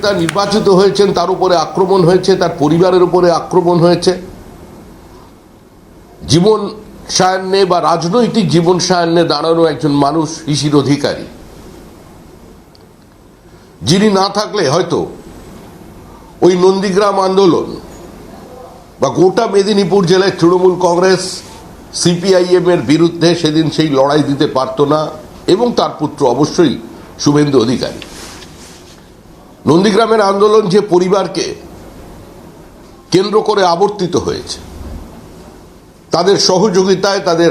নেতা নির্বাচিত হয়েছেন তার উপরে আক্রমণ হয়েছে, তার পরিবারের উপরে আক্রমণ হয়েছে। জীবন সায়ান্নে বা রাজনৈতিক জীবন সায়ান্নে দাঁড়ানো একজন মানুষ শিশির অধিকারী, যিনি না থাকলে হয়তো ওই নন্দীগ্রাম আন্দোলন বা গোটা মেদিনীপুর জেলায় তৃণমূল কংগ্রেস সিপিআইএম এর বিরুদ্ধে সেদিন সেই লড়াই দিতে পারত না, এবং তার পুত্র অবশ্যই শুভেন্দু অধিকারী। নন্দীগ্রামের আন্দোলন যে পরিবারকে কেন্দ্র করে আবর্তিত হয়েছে, তাদের সহযোগিতায়, তাদের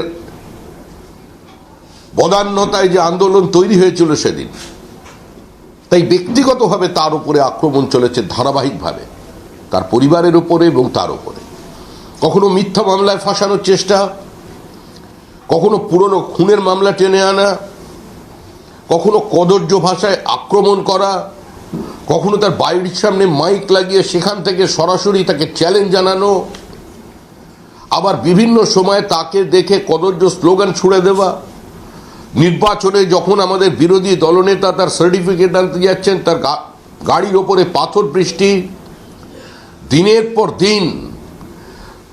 বদান্যতায় যে আন্দোলন তৈরি হয়েছিল সেদিন, তাই ব্যক্তিগতভাবে তার উপরে আক্রমণ চলেছে ধারাবাহিকভাবে, তার পরিবারের উপরে এবং তার উপরে। কখনো মিথ্যা মামলায় ফাঁসানোর চেষ্টা, কখনো পুরনো খুনের মামলা টেনে আনা, কখনো কদর্য ভাষায় আক্রমণ করা, কখনো তার বাড়ির সামনে মাইক লাগিয়ে সেখান থেকে সরাসরি তাকে চ্যালেঞ্জ জানানো, আবার বিভিন্ন সময় তাকে দেখে কদর্য স্লোগান ছুড়ে দেওয়া। নির্বাচনে যখন আমাদের বিরোধী দলনেতা তার সার্টিফিকেট আনতে যাচ্ছেন, তার গাড়ির ওপরে পাথর বৃষ্টি, দিনের পর দিন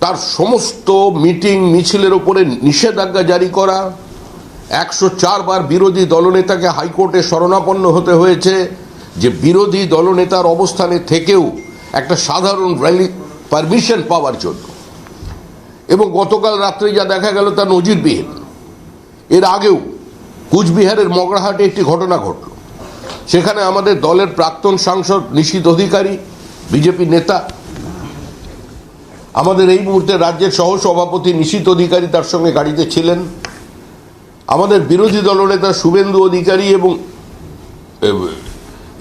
তার সমস্ত মিটিং মিছিলের ওপরে নিষেধাজ্ঞা জারি করা। 104 বার বিরোধী দলনেতাকে হাইকোর্টে শরণাপন্ন হতে হয়েছে যে বিরোধী দলনেতার অবস্থানে থেকেও একটা সাধারণ র্যালি পারমিশন পাওয়ার জন্য। এবং গতকাল রাত্রে যা দেখা গেল তা নজিরবিহীন। এর আগেও কুচবিহারের মগরাহাটে একটি ঘটনা ঘটল, সেখানে আমাদের দলের প্রাক্তন সাংসদ নিশীথ অধিকারী, বিজেপি নেতা, আমাদের এই মুহূর্তে রাজ্যের সহ সভাপতি নিশীথ অধিকারী তার সঙ্গে গাড়িতে ছিলেন। আমাদের বিরোধী দলনেতা শুভেন্দু অধিকারী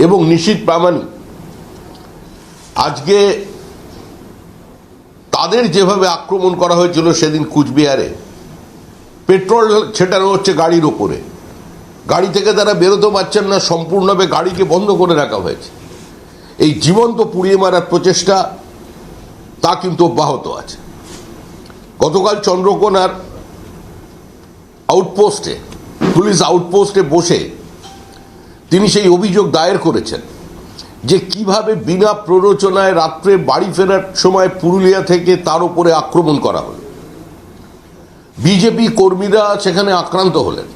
এবং নিশীথ প্রামাণিক, আজকে তাদের যেভাবে আক্রমণ করা হয়েছিল সেদিন কুচবিহারে, পেট্রোল ছেটানো হচ্ছে গাড়ির ওপরে, গাড়ি থেকে তারা বেরোতে পারছেন না, সম্পূর্ণভাবে গাড়িকে বন্ধ করে রাখা হয়েছে। এই জীবন্ত পুড়িয়ে মারার প্রচেষ্টা তা কিন্তু অব্যাহত আছে। গতকাল চন্দ্রকোনার আউটপোস্টে, পুলিশ আউটপোস্টে বসে তিনি সেই অভিযোগ দায়ের করেছেন যে কিভাবে বিনা প্ররোচনায় রাত্রে বাড়ি ফেরার সময় পুরুলিয়া থেকে তার উপরে আক্রমণ করা হলো। বিজেপি কর্মীরা সেখানে আক্রান্ত হলেন।